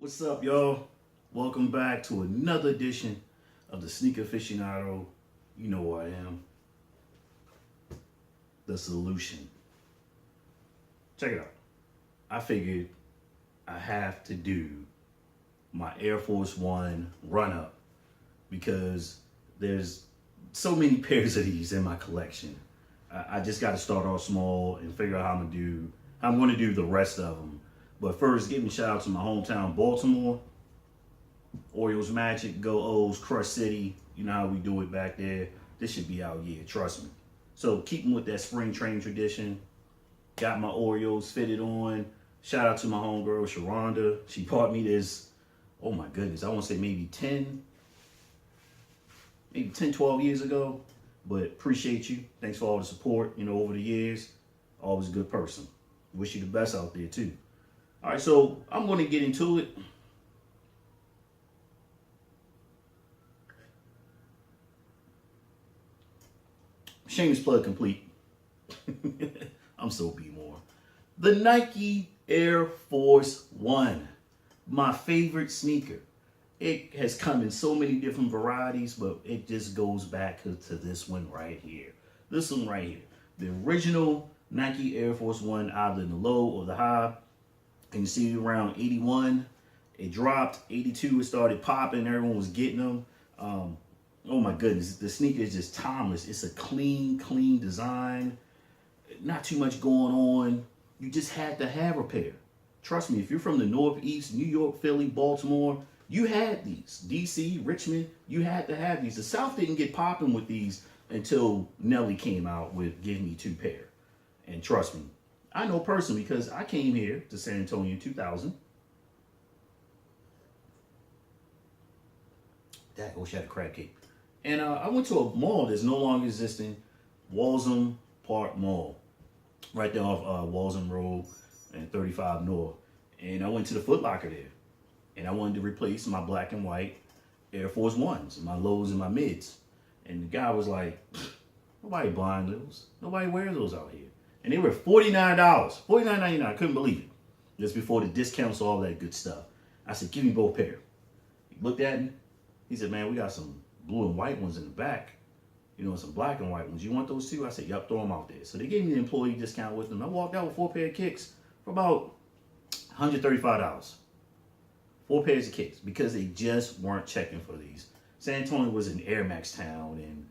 What's up, y'all? Welcome back to another edition of the Sneaker Aficionado. You know who I am. The solution. Check it out. I figured I have to do my Air Force One run up because there's so many pairs of these in my collection. I just got to start off small and figure out how I'm going to do the rest of them. But first, give me a shout out to my hometown, Baltimore. Orioles Magic, go O's, Crush City. You know how we do it back there. This should be out, yeah, trust me. So keeping with that spring training tradition. Got my Orioles fitted on. Shout out to my homegirl, Sharonda. She bought me this, oh my goodness, I want to say maybe 12 years ago. But appreciate you. Thanks for all the support, over the years. Always a good person. Wish you the best out there, too. All right, so I'm going to get into it. Shameless plug complete. I'm so B-more. The Nike Air Force One. My favorite sneaker. It has come in so many different varieties, but it just goes back to this one right here. This one right here. The original Nike Air Force One, either in the low or the high. And you see around 81, it dropped. 82, it started popping. Everyone was getting them. Oh my goodness, the sneaker is just timeless. It's a clean design. Not too much going on. You just had to have a pair. Trust me, if you're from the Northeast, New York, Philly, Baltimore, you had these. DC, Richmond, you had to have these. The South didn't get popping with these until Nelly came out with Give Me Two Pair. And trust me, I know personally because I came here to San Antonio in 2000. That wish I had a crab cake. And I went to a mall that's no longer existing, Walsham Park Mall, right there off Walsham Road and 35 North. And I went to the Foot Locker there. And I wanted to replace my black and white Air Force Ones, my lows and my mids. And the guy was like, nobody buying those. Nobody wears those out here. And they were $49, $49.99. I couldn't believe it. Just before the discounts, all that good stuff. I said, give me both pair. He looked at me. He said, man, we got some blue and white ones in the back. Some black and white ones. You want those too? I said, yup, throw them out there. So they gave me the employee discount with them. I walked out with 4 pair of kicks for about $135. 4 pairs of kicks because they just weren't checking for these. San Antonio was an Air Max town, and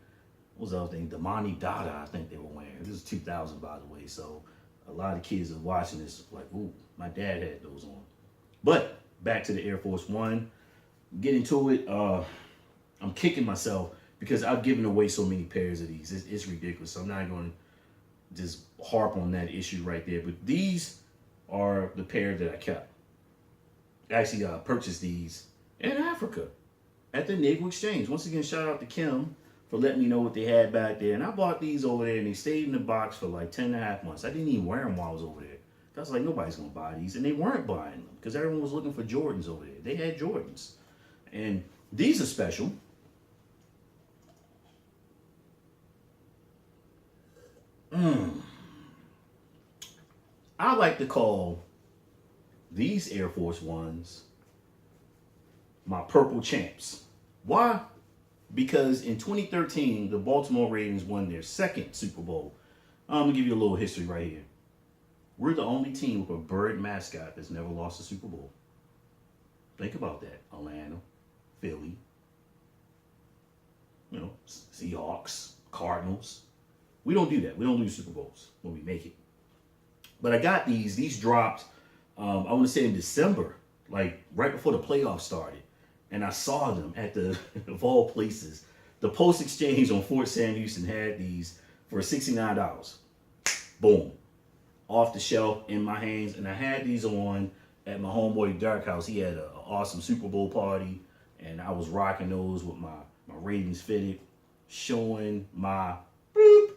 what was the other thing? Damani Dada, I think they were wearing. This is 2000, by the way. So a lot of kids are watching this like, ooh, my dad had those on. But back to the Air Force One. Get into it. I'm kicking myself because I've given away so many pairs of these. It's ridiculous. So I'm not going to just harp on that issue right there. But these are the pair that I kept. I actually purchased these in Africa at the Negro Exchange. Once again, shout out to Kim for letting me know what they had back there. And I bought these over there, and they stayed in the box for like 10 and a half months. I didn't even wear them while I was over there. I was like, nobody's going to buy these. And they weren't buying them because everyone was looking for Jordans over there. They had Jordans. And these are special. I like to call these Air Force Ones my purple champs. Why? Because in 2013, the Baltimore Ravens won their second Super Bowl. I'm going to give you a little history right here. We're the only team with a bird mascot that's never lost a Super Bowl. Think about that. Atlanta, Philly, Seahawks, Cardinals. We don't do that. We don't lose Super Bowls when we make it. But I got these. These dropped, I want to say in December, like right before the playoffs started. And I saw them at the, of all places, the Post Exchange on Fort Sam Houston had these for $69. Boom. Off the shelf in my hands. And I had these on at my homeboy Dark House. He had an awesome Super Bowl party. And I was rocking those with my Ravens fitted, showing my boop,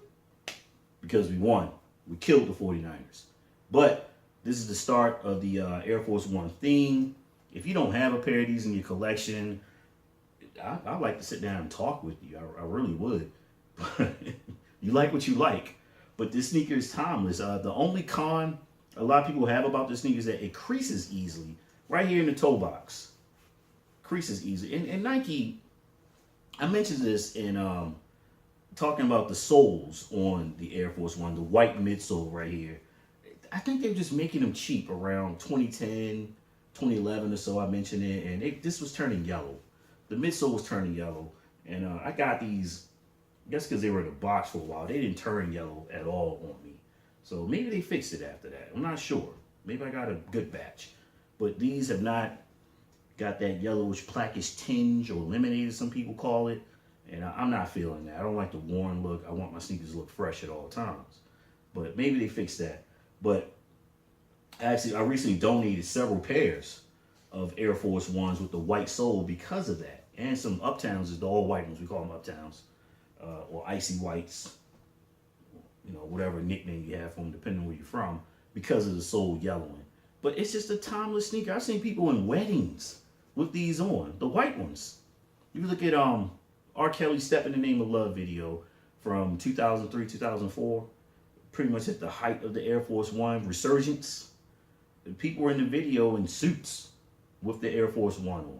because we won. We killed the 49ers. But this is the start of the Air Force One theme. If you don't have a pair of these in your collection, I'd like to sit down and talk with you. I really would. You like what you like. But this sneaker is timeless. The only con a lot of people have about this sneaker is that it creases easily. right here in the toe box. Crease is easy. And Nike, I mentioned this in talking about the soles on the Air Force One, the white midsole right here. I think they're just making them cheap around 2010, 2011 or so. I mentioned it, and this was turning yellow. The midsole was turning yellow, and I got these. I guess because they were in a box for a while, they didn't turn yellow at all on me. So maybe they fixed it after that. I'm not sure. Maybe I got a good batch, but these have not got that yellowish blackish tinge or lemonade, as some people call it. And I'm not feeling that. I don't like the worn look. I want my sneakers to look fresh at all times. But maybe they fixed that. But actually, I recently donated several pairs of Air Force Ones with the white sole because of that. And some Uptowns is the all white ones. We call them Uptowns. Or Icy Whites. You know, whatever nickname you have for them, depending on where you're from. Because of the sole yellowing. But it's just a timeless sneaker. I've seen people in weddings with these on. The white ones. You look at R. Kelly's Step in the Name of Love video from 2003, 2004, pretty much at the height of the Air Force One resurgence. And people were in the video in suits with the Air Force One on.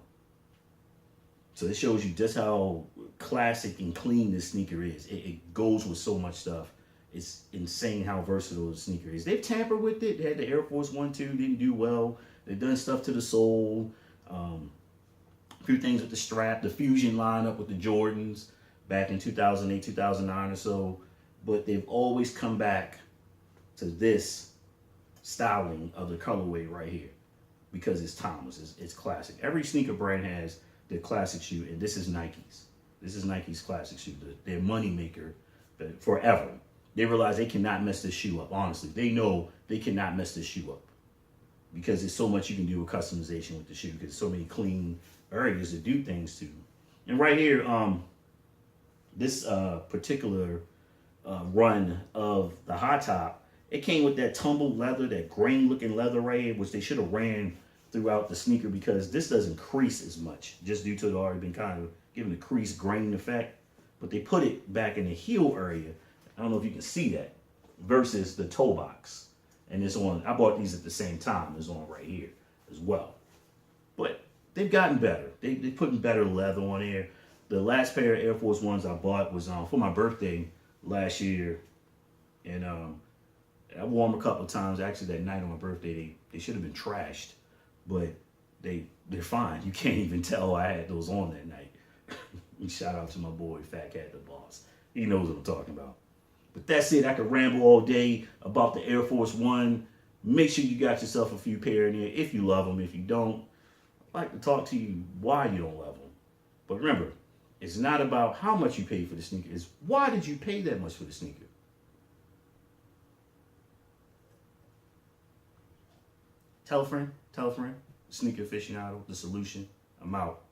So it shows you just how classic and clean this sneaker is. It goes with so much stuff. It's insane how versatile the sneaker is. They've tampered with it. They had the Air Force One 2, didn't do well. They've done stuff to the sole. A few things with the strap, the Fusion lineup with the Jordans back in 2008, 2009 or so. But they've always come back to this styling of the colorway right here because it's timeless, it's classic. Every sneaker brand has their classic shoe, and this is Nike's. This is Nike's classic shoe, their money maker forever. They realize they cannot mess this shoe up, honestly. They know they cannot mess this shoe up because there's so much you can do with customization with the shoe because there's so many clean areas to do things to. And right here, this particular run of the high top, it came with that tumbled leather, that grain looking leather right here, which they should have ran throughout the sneaker because this doesn't crease as much just due to it already been kind of given the crease grain effect. But they put it back in the heel area. I don't know if you can see that versus the toe box. And it's on, I bought these at the same time. It's on right here as well. But they've gotten better. They're putting better leather on here. The last pair of Air Force Ones I bought was for my birthday last year. And I wore them a couple of times. Actually, that night on my birthday, they should have been trashed. But they're fine. You can't even tell I had those on that night. Shout out to my boy, Fat Cat the Boss. He knows what I'm talking about. But that's it. I could ramble all day about the Air Force One. Make sure you got yourself a few pair in there if you love them. If you don't, I'd like to talk to you why you don't love them. But remember, it's not about how much you paid for the sneaker. It's why did you pay that much for the sneaker? Tell a friend, sneaker aficionado, the solution. I'm out.